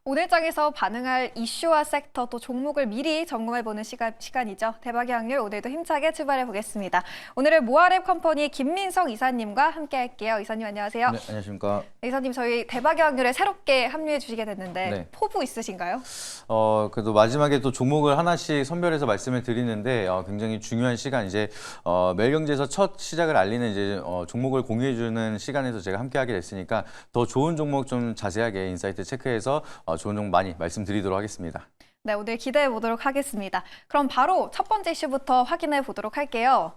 오늘 장에서 반응할 이슈와 섹터 또 종목을 미리 점검해보는 시간이죠. 대박의 확률 오늘도 힘차게 출발해보겠습니다. 오늘은 모아랩 컴퍼니 김민성 이사님과 함께할게요. 이사님 안녕하세요. 네, 안녕하십니까. 이사님 저희 대박의 확률에 새롭게 합류해 주시게 됐는데 네. 포부 있으신가요? 그래도 마지막에 또 종목을 하나씩 선별해서 말씀을 드리는데 굉장히 중요한 시간 이제 매일경제에서 첫 시작을 알리는 이제 종목을 공유해주는 시간에서 제가 함께하게 됐으니까 더 좋은 종목 좀 자세하게 인사이트 체크해서 좋은 종목 많이 말씀드리도록 하겠습니다. 네, 오늘 기대해 보도록 하겠습니다. 그럼 바로 첫 번째 이슈부터 확인해 보도록 할게요.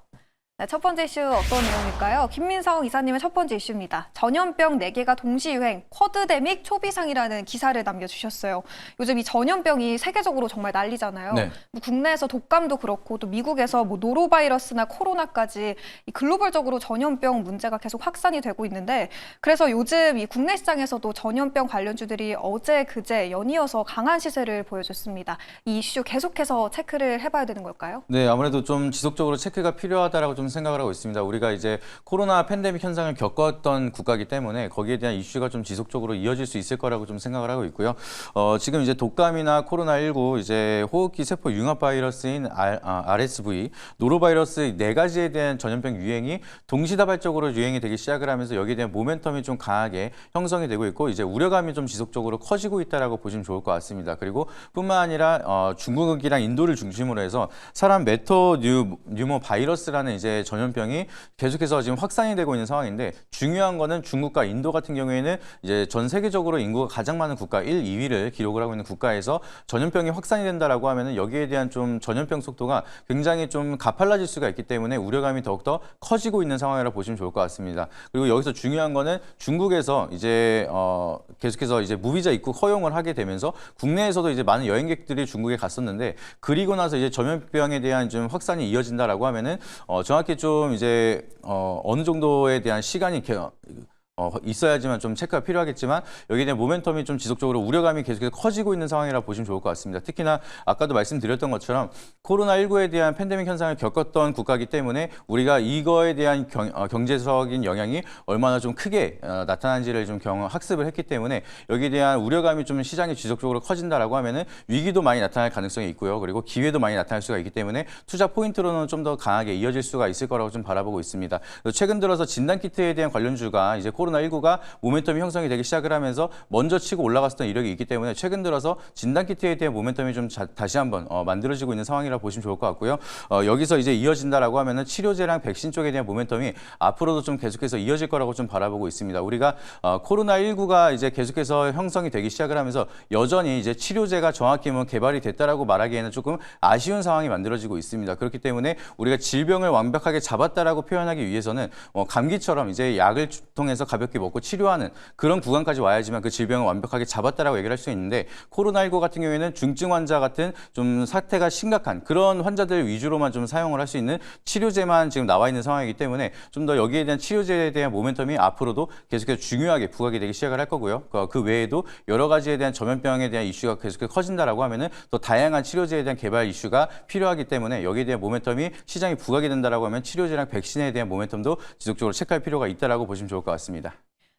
네, 첫 번째 이슈 어떤 내용일까요? 김민성 이사님의 첫 번째 이슈입니다. 전염병 4개가 동시 유행, 쿼드데믹 초비상이라는 기사를 남겨주셨어요. 요즘 이 전염병이 세계적으로 정말 난리잖아요. 네. 뭐 국내에서 독감도 그렇고 또 미국에서 뭐 노로바이러스나 코로나까지 이 글로벌적으로 전염병 문제가 계속 확산이 되고 있는데 그래서 요즘 이 국내 시장에서도 전염병 관련주들이 어제 그제 연이어서 강한 시세를 보여줬습니다. 이 이슈 계속해서 체크를 해봐야 되는 걸까요? 네, 아무래도 좀 지속적으로 체크가 필요하다라고 좀 생각을 하고 있습니다. 우리가 이제 코로나 팬데믹 현상을 겪었던 국가이기 때문에 거기에 대한 이슈가 좀 지속적으로 이어질 수 있을 거라고 좀 생각을 하고 있고요. 지금 이제 독감이나 코로나19, 이제 호흡기 세포 융합 바이러스인 RSV, 노로바이러스 4가지에 대한 전염병 유행이 동시다발적으로 유행이 되기 시작을 하면서 여기에 대한 모멘텀이 좀 강하게 형성이 되고 있고 이제 우려감이 좀 지속적으로 커지고 있다라고 보시면 좋을 것 같습니다. 그리고 뿐만 아니라 중국이랑 인도를 중심으로 해서 사람 메토뉴모 바이러스라는 이제 전염병이 계속해서 지금 확산이 되고 있는 상황인데 중요한 거는 중국과 인도 같은 경우에는 이제 전 세계적으로 인구가 가장 많은 국가 1, 2위를 기록을 하고 있는 국가에서 전염병이 확산이 된다라고 하면은 여기에 대한 좀 전염병 속도가 굉장히 좀 가팔라질 수가 있기 때문에 우려감이 더욱더 커지고 있는 상황이라고 보시면 좋을 것 같습니다. 그리고 여기서 중요한 거는 중국에서 이제 계속해서 이제 무비자 입국 허용을 하게 되면서 국내에서도 이제 많은 여행객들이 중국에 갔었는데 그리고 나서 이제 전염병에 대한 좀 확산이 이어진다라고 하면은 정확히 좀 이제 어느 정도에 대한 시간이 있어야지만 좀 체크가 필요하겠지만 여기에 대한 모멘텀이 좀 지속적으로 우려감이 계속해서 커지고 있는 상황이라 보시면 좋을 것 같습니다. 특히나 아까도 말씀드렸던 것처럼 코로나19에 대한 팬데믹 현상을 겪었던 국가이기 때문에 우리가 이거에 대한 경제적인 영향이 얼마나 좀 크게 나타난지를 좀 학습을 했기 때문에 여기에 대한 우려감이 좀 시장이 지속적으로 커진다라고 하면은 위기도 많이 나타날 가능성이 있고요. 그리고 기회도 많이 나타날 수가 있기 때문에 투자 포인트로는 좀 더 강하게 이어질 수가 있을 거라고 좀 바라보고 있습니다. 최근 들어서 진단키트에 대한 관련주가 이제 코로나19가 모멘텀이 형성이 되기 시작을 하면서 먼저 치고 올라갔었던 이력이 있기 때문에 최근 들어서 진단키트에 대한 모멘텀이 좀 다시 한번 만들어지고 있는 상황이라 보시면 좋을 것 같고요. 여기서 이제 이어진다라고 하면은 치료제랑 백신 쪽에 대한 모멘텀이 앞으로도 좀 계속해서 이어질 거라고 좀 바라보고 있습니다. 우리가 코로나19가 이제 계속해서 형성이 되기 시작을 하면서 여전히 이제 치료제가 정확히 뭐 개발이 됐다라고 말하기에는 조금 아쉬운 상황이 만들어지고 있습니다. 그렇기 때문에 우리가 질병을 완벽하게 잡았다라고 표현하기 위해서는 감기처럼 이제 약을 통해서 가볍게 먹고 치료하는 그런 구간까지 와야지만 그 질병을 완벽하게 잡았다라고 얘기를 할 수 있는데 코로나19 같은 경우에는 중증 환자 같은 좀 사태가 심각한 그런 환자들 위주로만 좀 사용을 할 수 있는 치료제만 지금 나와 있는 상황이기 때문에 좀 더 여기에 대한 치료제에 대한 모멘텀이 앞으로도 계속해서 중요하게 부각이 되기 시작을 할 거고요. 그 외에도 여러 가지에 대한 전염병에 대한 이슈가 계속해서 커진다라고 하면은 또 다양한 치료제에 대한 개발 이슈가 필요하기 때문에 여기에 대한 모멘텀이 시장이 부각이 된다라고 하면 치료제랑 백신에 대한 모멘텀도 지속적으로 체크할 필요가 있다라고 보시면 좋을 것 같습니다.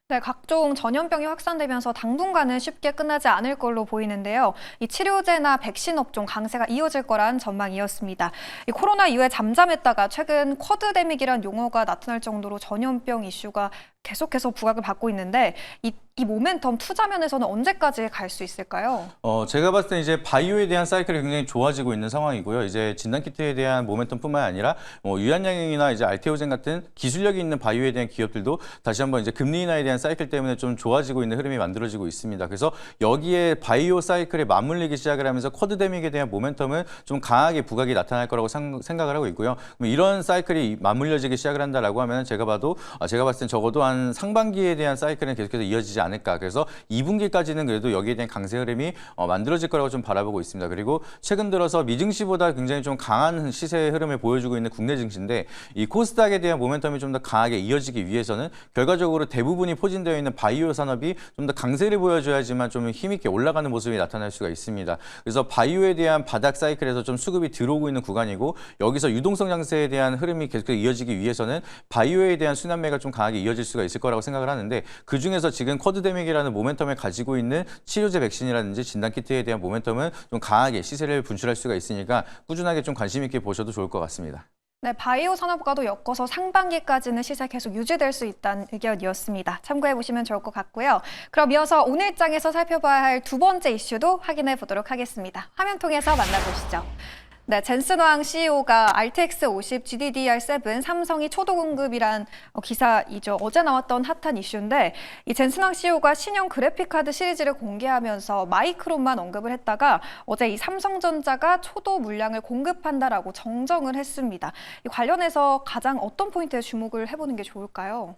네, 각종 전염병이 확산되면서 당분간은 쉽게 끝나지 않을 걸로 보이는데요. 이 치료제나 백신 업종 강세가 이어질 거란 전망이었습니다. 이 코로나 이후에 잠잠했다가 최근 쿼드데믹이란 용어가 나타날 정도로 전염병 이슈가 계속해서 부각을 받고 있는데 이 모멘텀 투자 면에서는 언제까지 갈 수 있을까요? 제가 봤을 때 이제 바이오에 대한 사이클이 굉장히 좋아지고 있는 상황이고요. 이제 진단키트에 대한 모멘텀뿐만 아니라 유한양행이나 이제 알테오젠 같은 기술력이 있는 바이오에 대한 기업들도 다시 한번 이제 금리 인하에 대한 사이클 때문에 좀 좋아지고 있는 흐름이 만들어지고 있습니다. 그래서 여기에 바이오 사이클에 맞물리기 시작을 하면서 쿼드데믹에 대한 모멘텀은 좀 강하게 부각이 나타날 거라고 생각을 하고 있고요. 이런 사이클이 맞물려지기 시작을 한다라고 하면 제가 봤을 땐 적어도 한 상반기에 대한 사이클은 계속해서 이어지지 않을까. 그래서 2분기까지는 그래도 여기에 대한 강세 흐름이 만들어질 거라고 좀 바라보고 있습니다. 그리고 최근 들어서 미증시보다 굉장히 좀 강한 시세 흐름을 보여주고 있는 국내 증시인데 이 코스닥에 대한 모멘텀이 좀 더 강하게 이어지기 위해서는 결과적으로 대부분이 포진되어 있는 바이오 산업이 좀 더 강세를 보여줘야지만 좀 힘있게 올라가는 모습이 나타날 수가 있습니다. 그래서 바이오에 대한 바닥 사이클에서 좀 수급이 들어오고 있는 구간이고 여기서 유동성 장세에 대한 흐름이 계속 이어지기 위해서는 바이오에 대한 순환매가 좀 강하게 이어질 수가 이슈가 있을 거라고 생각을 하는데 그중에서 지금 쿼드데믹이라는 모멘텀을 가지고 있는 치료제 백신이라든지 진단키트에 대한 모멘텀은 좀 강하게 시세를 분출할 수가 있으니까 꾸준하게 좀 관심 있게 보셔도 좋을 것 같습니다. 네, 바이오 산업과도 엮어서 상반기까지는 시세 계속 유지될 수 있다는 의견이었습니다. 참고해 보시면 좋을 것 같고요. 그럼 이어서 오늘 장에서 살펴봐야 할 두 번째 이슈도 확인해 보도록 하겠습니다. 화면 통해서 만나보시죠. 네, 젠슨 황 CEO가 RTX 50 GDDR7 삼성이 초도 공급이란 기사이죠. 어제 나왔던 핫한 이슈인데 이 젠슨 황 CEO가 신형 그래픽카드 시리즈를 공개하면서 마이크론만 언급을 했다가 어제 이 삼성전자가 초도 물량을 공급한다라고 정정을 했습니다. 이 관련해서 가장 어떤 포인트에 주목을 해보는 게 좋을까요?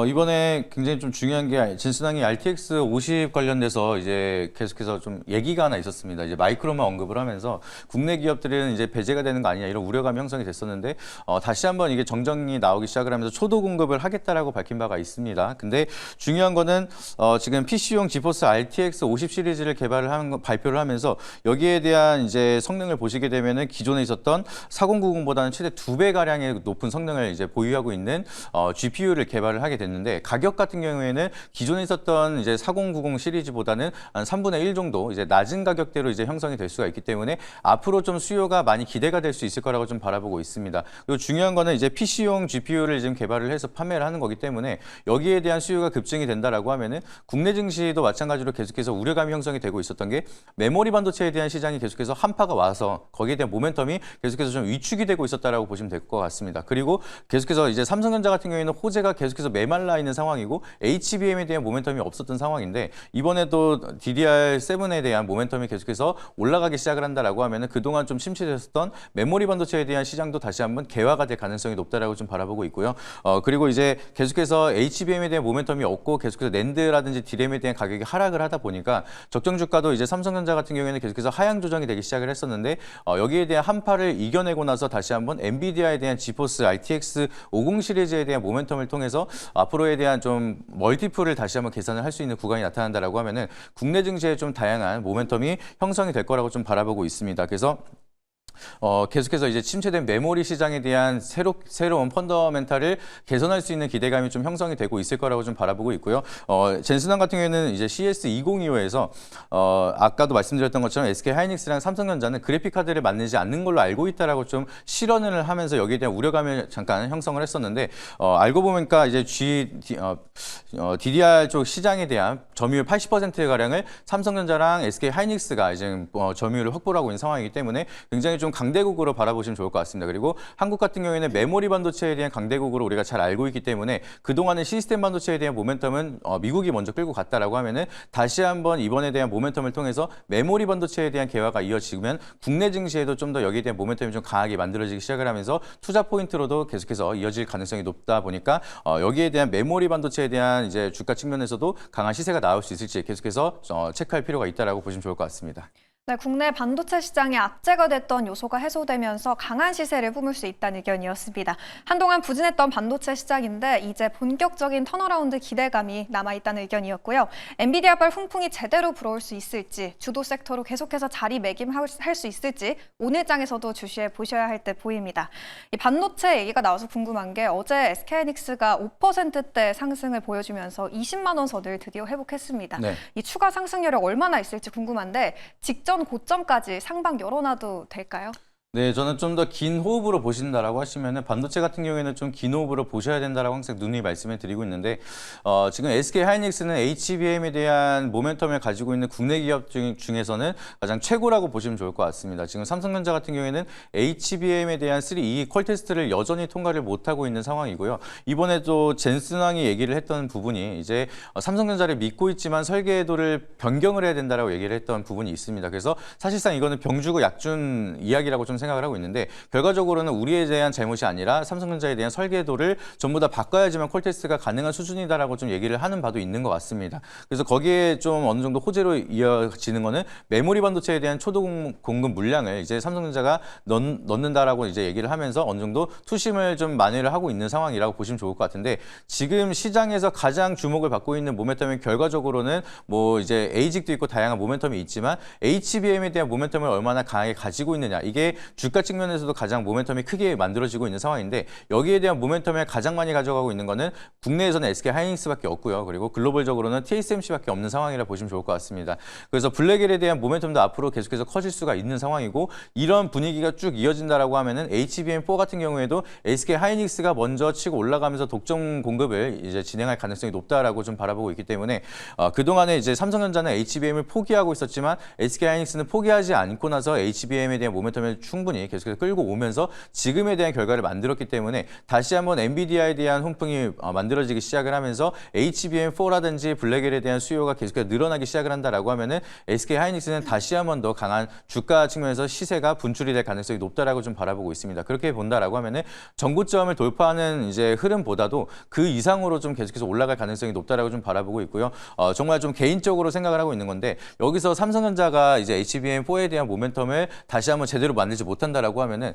이번에 굉장히 좀 중요한 게 젠슨 황이 RTX 50 관련돼서 이제 계속해서 좀 얘기가 하나 있었습니다. 이제 마이크론만 언급을 하면서 국내 기업들은 이제 배제가 되는 거 아니냐 이런 우려감이 형성이 됐었는데 다시 한번 이게 정정이 나오기 시작을 하면서 초도 공급을 하겠다라고 밝힌 바가 있습니다. 근데 중요한 거는 지금 PC용 지포스 RTX 50 시리즈를 발표를 하면서 여기에 대한 이제 성능을 보시게 되면은 기존에 있었던 4090보다는 최대 2배 가량의 높은 성능을 이제 보유하고 있는 GPU를 개발을 하게 됐는데 가격 같은 경우에는 기존에 있었던 이제 4090 시리즈보다는 한 3분의 1 정도 이제 낮은 가격대로 이제 형성이 될 수가 있기 때문에 앞으로 좀 수요가 많이 기대가 될 수 있을 거라고 좀 바라보고 있습니다. 그리고 중요한 거는 이제 PC용 GPU를 지금 개발을 해서 판매를 하는 거기 때문에 여기에 대한 수요가 급증이 된다라고 하면은 국내 증시도 마찬가지로 계속해서 우려감이 형성이 되고 있었던 게 메모리 반도체에 대한 시장이 계속해서 한파가 와서 거기에 대한 모멘텀이 계속해서 좀 위축이 되고 있었다라고 보시면 될 것 같습니다. 그리고 계속해서 이제 삼성전자 같은 경우에는 호재가 계속해서 메말라 있는 상황이고 HBM에 대한 모멘텀이 없었던 상황인데 이번에도 DDR7에 대한 모멘텀이 계속해서 올라가기 시작을 한다라고 하면은 그동안 좀 침체됐었던 메모리 반도체에 대한 시장도 다시 한번 개화가 될 가능성이 높다라고 좀 바라보고 있고요. 그리고 이제 계속해서 HBM에 대한 모멘텀이 없고 계속해서 낸드라든지 디램에 대한 가격이 하락을 하다 보니까 적정 주가도 이제 삼성전자 같은 경우에는 계속해서 하향 조정이 되기 시작을 했었는데 여기에 대한 한파를 이겨내고 나서 다시 한번 엔비디아에 대한 지포스 RTX 50 시리즈에 대한 모멘텀을 통해서 앞으로에 대한 좀 멀티플을 다시 한번 계산을 할 수 있는 구간이 나타난다라고 하면은 국내 증시에 좀 다양한 모멘텀이 형성이 될 거라고 좀 바라보고 있습니다. 그래서 계속해서 이제 침체된 메모리 시장에 대한 새로운 펀더멘탈을 개선할 수 있는 기대감이 좀 형성이 되고 있을 거라고 좀 바라보고 있고요. 젠슨 황 같은 경우에는 이제 CS 2025에서 아까도 말씀드렸던 것처럼 SK 하이닉스랑 삼성전자는 그래픽 카드를 만들지 않는 걸로 알고 있다라고 좀 실언을 하면서 여기에 대한 우려감을 잠깐 형성을 했었는데 알고 보니까 이제 DDR 쪽 시장에 대한 점유율 80% 가량을 삼성전자랑 SK 하이닉스가 이제 점유율을 확보를 하고 있는 상황이기 때문에 굉장히 좀 강대국으로 바라보시면 좋을 것 같습니다. 그리고 한국 같은 경우에는 메모리 반도체에 대한 강대국으로 우리가 잘 알고 있기 때문에 그동안의 시스템 반도체에 대한 모멘텀은 미국이 먼저 끌고 갔다라고 하면은 다시 한번 이번에 대한 모멘텀을 통해서 메모리 반도체에 대한 개화가 이어지면 국내 증시에도 좀 더 여기에 대한 모멘텀이 좀 강하게 만들어지기 시작을 하면서 투자 포인트로도 계속해서 이어질 가능성이 높다 보니까 여기에 대한 메모리 반도체에 대한 이제 주가 측면에서도 강한 시세가 나올 수 있을지 계속해서 체크할 필요가 있다라고 보시면 좋을 것 같습니다. 네, 국내 반도체 시장의 악재가 됐던 요소가 해소되면서 강한 시세를 뿜을 수 있다는 의견이었습니다. 한동안 부진했던 반도체 시장인데 이제 본격적인 턴어라운드 기대감이 남아있다는 의견이었고요. 엔비디아발 훈풍이 제대로 불어올 수 있을지, 주도 섹터로 계속해서 자리매김할 수 있을지 오늘 장에서도 주시해 보셔야 할 때 보입니다. 이 반도체 얘기가 나와서 궁금한 게 어제 SK하이닉스가 5%대 상승을 보여주면서 20만 원 선을 드디어 회복했습니다. 네. 이 추가 상승률이 얼마나 있을지 궁금한데 직전 고점까지 상방 열어놔도 될까요? 네, 저는 좀 더 긴 호흡으로 보신다라고 하시면은 반도체 같은 경우에는 좀 긴 호흡으로 보셔야 된다라고 항상 누누이 말씀을 드리고 있는데 지금 SK 하이닉스는 HBM에 대한 모멘텀을 가지고 있는 국내 기업 중에서는 가장 최고라고 보시면 좋을 것 같습니다. 지금 삼성전자 같은 경우에는 HBM에 대한 3E 퀄 테스트를 여전히 통과를 못하고 있는 상황이고요. 이번에도 젠슨 황이 얘기를 했던 부분이 이제 삼성전자를 믿고 있지만 설계도를 변경을 해야 된다라고 얘기를 했던 부분이 있습니다. 그래서 사실상 이거는 병주고 약준 이야기라고 좀 생각을 하고 있는데 결과적으로는 우리에 대한 잘못이 아니라 삼성전자에 대한 설계도를 전부 다 바꿔야지만 콜테스트가 가능한 수준이다라고 좀 얘기를 하는 바도 있는 것 같습니다. 그래서 거기에 좀 어느 정도 호재로 이어지는 거는 메모리 반도체에 대한 초도 공급 물량을 이제 삼성전자가 넣는다라고 이제 얘기를 하면서 어느 정도 투심을 좀 만회를 하고 있는 상황이라고 보시면 좋을 것 같은데 지금 시장에서 가장 주목을 받고 있는 모멘텀이 결과적으로는 뭐 이제 에이직도 있고 다양한 모멘텀이 있지만 HBM에 대한 모멘텀을 얼마나 강하게 가지고 있느냐 이게 주가 측면에서도 가장 모멘텀이 크게 만들어지고 있는 상황인데 여기에 대한 모멘텀을 가장 많이 가져가고 있는 거는 국내에서는 SK 하이닉스밖에 없고요. 그리고 글로벌적으로는 TSMC밖에 없는 상황이라 보시면 좋을 것 같습니다. 그래서 블랙엘에 대한 모멘텀도 앞으로 계속해서 커질 수가 있는 상황이고 이런 분위기가 쭉 이어진다라고 하면은 HBM4 같은 경우에도 SK 하이닉스가 먼저 치고 올라가면서 독점 공급을 이제 진행할 가능성이 높다라고 좀 바라보고 있기 때문에 그동안에 이제 삼성전자는 HBM을 포기하고 있었지만 SK 하이닉스는 포기하지 않고 나서 HBM에 대한 모멘텀을 충분히 계속해서 끌고 오면서 지금에 대한 결과를 만들었기 때문에 다시 한번 엔비디아에 대한 훈풍이 만들어지기 시작을 하면서 HBM4라든지 블랙엘에 대한 수요가 계속해서 늘어나기 시작을 한다라고 하면은 SK 하이닉스는 다시 한번 더 강한 주가 측면에서 시세가 분출이 될 가능성이 높다라고 좀 바라보고 있습니다. 그렇게 본다라고 하면은 전고점을 돌파하는 이제 흐름보다도 그 이상으로 좀 계속해서 올라갈 가능성이 높다라고 좀 바라보고 있고요. 정말 좀 개인적으로 생각을 하고 있는 건데 여기서 삼성전자가 이제 HBM4에 대한 모멘텀을 다시 한번 제대로 만들지 못한다라고 하면은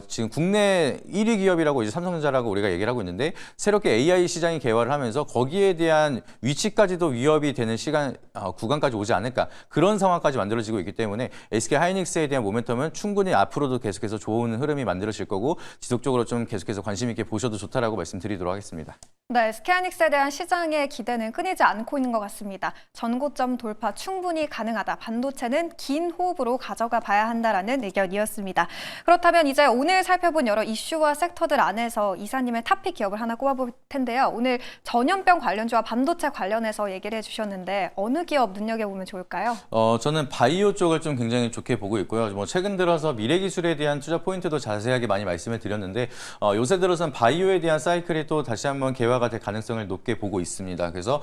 지금 국내 1위 기업이라고 이제 삼성전자라고 우리가 얘기를 하고 있는데 새롭게 AI 시장이 개화를 하면서 거기에 대한 위치까지도 위협이 되는 시간 구간까지 오지 않을까 그런 상황까지 만들어지고 있기 때문에 SK 하이닉스에 대한 모멘텀은 충분히 앞으로도 계속해서 좋은 흐름이 만들어질 거고 지속적으로 좀 계속해서 관심 있게 보셔도 좋다라고 말씀드리도록 하겠습니다. 네, SK하이닉스에 대한 시장의 기대는 끊이지 않고 있는 것 같습니다. 전고점 돌파 충분히 가능하다. 반도체는 긴 호흡으로 가져가 봐야 한다라는 의견이었습니다. 그렇다면 이제 오늘 살펴본 여러 이슈와 섹터들 안에서 이사님의 탑픽 기업을 하나 꼽아볼 텐데요. 오늘 전염병 관련주와 반도체 관련해서 얘기를 해주셨는데 어느 기업 눈여겨보면 좋을까요? 저는 바이오 쪽을 좀 굉장히 좋게 보고 있고요. 뭐 최근 들어서 미래기술에 대한 투자 포인트도 자세하게 많이 말씀을 드렸는데 요새 들어서는 바이오에 대한 사이클이 또 다시 한번 개화가 될 가능성을 높게 보고 있습니다. 그래서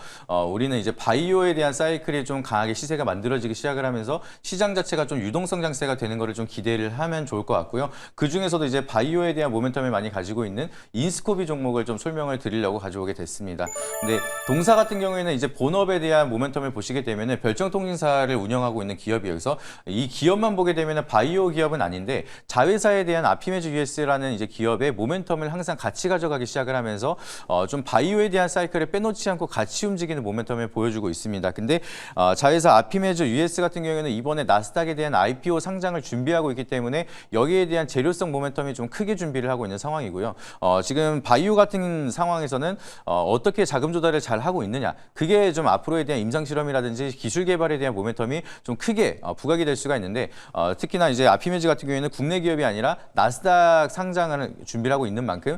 우리는 이제 바이오에 대한 사이클이 좀 강하게 시세가 만들어지기 시작을 하면서 시장 자체가 좀 유동성 장세가 되는 거를 좀 기대를 하면 좋을 것 같고요. 그 중에서도 이제 바이오에 대한 모멘텀을 많이 가지고 있는 인스코비 종목을 좀 설명을 드리려고 가져오게 됐습니다. 근데 동사 같은 경우에는 이제 본업에 대한 모멘텀을 보시게 되면은 별정통신사를 운영하고 있는 기업이에요. 그래서 이 기업만 보게 되면은 바이오 기업은 아닌데 자회사에 대한 아피메즈 US라는 이제 기업의 모멘텀을 항상 같이 가져가기 시작을 하면서 좀 바이오에 대한 사이클을 빼놓지 않고 같이 움직이는 모멘텀을 보여주고 있습니다. 근데 자회사 아피메즈 US 같은 경우에는 이번에 나스닥에 대한 IPO 상장을 준비하고 있기 때문에 여기에 대한 재료성 모멘텀이 좀 크게 준비를 하고 있는 상황이고요. 지금 바이오 같은 상황에서는 어떻게 자금 조달을 잘 하고 있느냐 그게 좀 앞으로에 대한 임상 실험이라든지 기술 개발에 대한 모멘텀이 좀 크게 부각이 될 수가 있는데 특히나 이제 아피메즈 같은 경우에는 국내 기업이 아니라 나스닥 상장을 준비를 하고 있는 만큼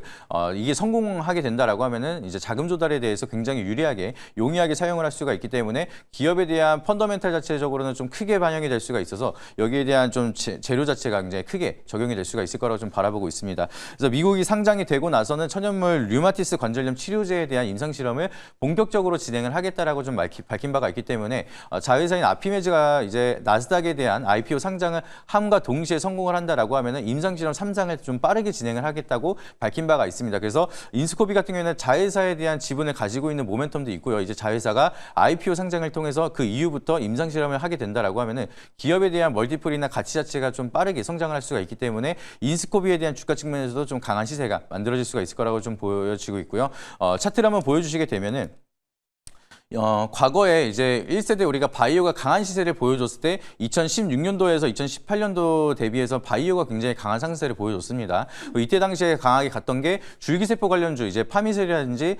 이게 성공하게 된다라고 하면은 이제 자금 조달에 대해서 굉장히 유리하게 용이하게 사용을 할 수가 있기 때문에 기업에 대한 펀더멘탈 자체적으로는 좀 크게 반영이 될 수가 있어서 여기에 대한 좀 재료 자체가 굉장히 크게 적용이 될 수가 있을 거라고 좀 바라보고 있습니다. 그래서 미국이 상장이 되고 나서는 천연물 류마티스 관절염 치료제에 대한 임상 실험을 본격적으로 진행을 하겠다라고 좀 밝힌 바가 있기 때문에 자회사인 아피메즈가 이제 나스닥에 대한 IPO 상장을 함과 동시에 성공을 한다라고 하면은 임상 실험 3장을 좀 빠르게 진행을 하겠다고 밝힌 바가 있습니다. 그래서 인스코비 같은 경우에는 자회사에 대한 지분을 가지고 있는 모멘텀도 있고요. 이제 자회사가 IPO 상장을 통해서 그 이후부터 임상 실험을 하게 된다라고 하면은 기업에 대한 멀티플이나 가치 자체가 좀 빠르게 성장을 할 수가 있기 때문에 인스코비에 대한 주가 측면에서도 좀 강한 시세가 만들어질 수가 있을 거라고 좀 보여지고 있고요. 차트를 한번 보여주시게 되면은 과거에 이제 1세대 우리가 바이오가 강한 시세를 보여줬을 때 2016년도에서 2018년도 대비해서 바이오가 굉장히 강한 상승세를 보여줬습니다. 이때 당시에 강하게 갔던 게 줄기세포 관련주, 이제 파미셀이라든지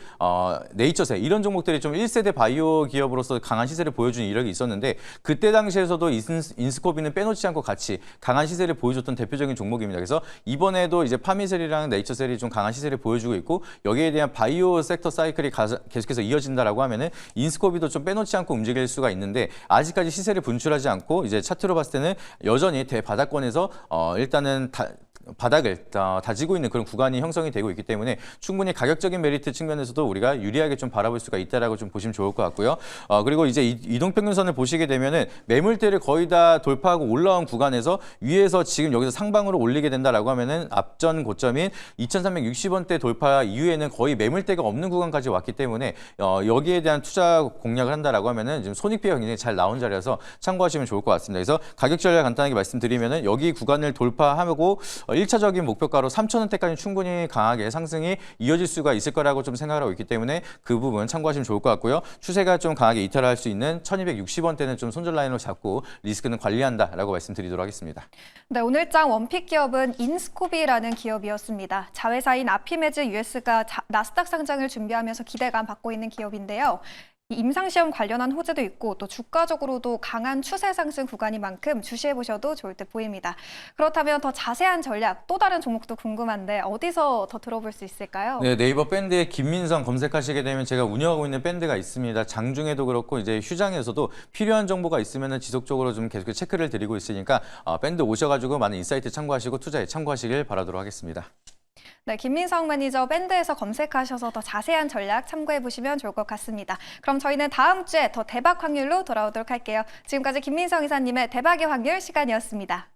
네이처셀 이런 종목들이 좀 1세대 바이오 기업으로서 강한 시세를 보여준 이력이 있었는데 그때 당시에서도 인스코비는 빼놓지 않고 같이 강한 시세를 보여줬던 대표적인 종목입니다. 그래서 이번에도 이제 파미셀이랑 네이처셀이 좀 강한 시세를 보여주고 있고 여기에 대한 바이오 섹터 사이클이 계속해서 이어진다라고 하면은 인스코비도 좀 빼놓지 않고 움직일 수가 있는데 아직까지 시세를 분출하지 않고 이제 차트로 봤을 때는 여전히 대바닥권에서 일단은 바닥을 다지고 있는 그런 구간이 형성이 되고 있기 때문에 충분히 가격적인 메리트 측면에서도 우리가 유리하게 좀 바라볼 수가 있다라고 좀 보시면 좋을 것 같고요. 그리고 이제 이동평균선을 보시게 되면은 매물대를 거의 다 돌파하고 올라온 구간에서 위에서 지금 여기서 상방으로 올리게 된다라고 하면은 앞전 고점인 2,360원대 돌파 이후에는 거의 매물대가 없는 구간까지 왔기 때문에 여기에 대한 투자 공략을 한다라고 하면은 지금 손익비가 굉장히 잘 나온 자리여서 참고하시면 좋을 것 같습니다. 그래서 가격 전략 간단하게 말씀드리면은 여기 구간을 돌파하고 1차적인 목표가로 3,000원대까지 충분히 강하게 상승이 이어질 수가 있을 거라고 좀 생각을 하고 있기 때문에 그 부분 참고하시면 좋을 것 같고요. 추세가 좀 강하게 이탈할 수 있는 1,260원대는 좀 손절 라인으로 잡고 리스크는 관리한다라고 말씀드리도록 하겠습니다. 네, 오늘장 원픽 기업은 인스코비라는 기업이었습니다. 자회사인 아피메즈 US가 나스닥 상장을 준비하면서 기대감 받고 있는 기업인데요. 이 임상시험 관련한 호재도 있고 또 주가적으로도 강한 추세 상승 구간인 만큼 주시해 보셔도 좋을 듯 보입니다. 그렇다면 더 자세한 전략, 또 다른 종목도 궁금한데 어디서 더 들어볼 수 있을까요? 네, 네이버 밴드에 김민성 검색하시게 되면 제가 운영하고 있는 밴드가 있습니다. 장중에도 그렇고 이제 휴장에서도 필요한 정보가 있으면 지속적으로 좀 계속 체크를 드리고 있으니까 밴드 오셔가지고 많은 인사이트 참고하시고 투자에 참고하시길 바라도록 하겠습니다. 네, 김민성 매니저 밴드에서 검색하셔서 더 자세한 전략 참고해 보시면 좋을 것 같습니다. 그럼 저희는 다음 주에 더 대박 확률로 돌아오도록 할게요. 지금까지 김민성 이사님의 대박의 확률 시간이었습니다.